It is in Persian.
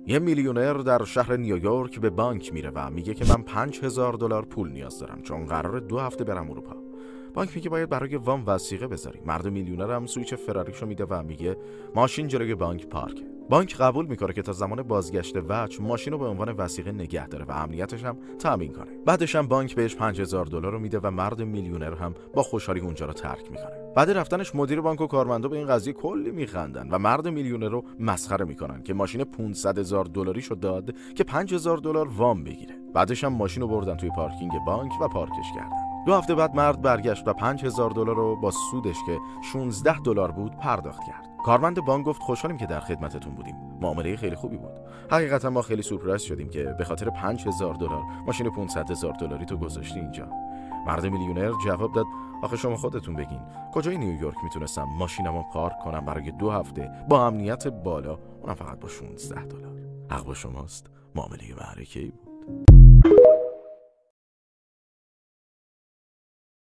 یه میلیونر در شهر نیویورک به بانک میره و میگه که من $5000 پول نیاز دارم چون قراره 2 هفته برم اروپا. بانک میگه باید برای وام وثیقه بذاری. مرد میلیونر هم سویچ فراریشو میده و میگه ماشین جلوی بانک پارک. بانک قبول میکنه که تا زمان بازگشت وجه ماشین رو به عنوان وثیقه نگه داره و امنیتش هم تامین کنه. بعدش هم بانک بهش $5000 رو میده و مرد میلیونر هم با خوشحالی اونجا رو ترک میکنه. بعد رفتنش مدیر بانک و کارمندا به این قضیه کلی میخندن و مرد میلیونر رو مسخره میکنن که ماشین $500,000 شو داد که $5000 وام بگیره. بعدش هم ماشین رو بردن توی پارکینگ بانک و پارکش کردن. 2 هفته بعد مرد برگشت و $5000 رو با سودش که $16 بود پرداخت کرد. کارمند بانک گفت خوشحالیم که در خدمتتون بودیم. معامله خیلی خوبی بود. حقیقتا ما خیلی سورپرایز شدیم که به خاطر $5000 ماشین $500,000 تو گذاشتی اینجا. مرد میلیونر جواب داد آخه شما خودتون بگین کجای نیویورک میتونستم ماشینمو پارک کنم برای 2 هفته با امنیت بالا، اونم فقط با $16. حق با شماست. معامله معرکه‌ای بود.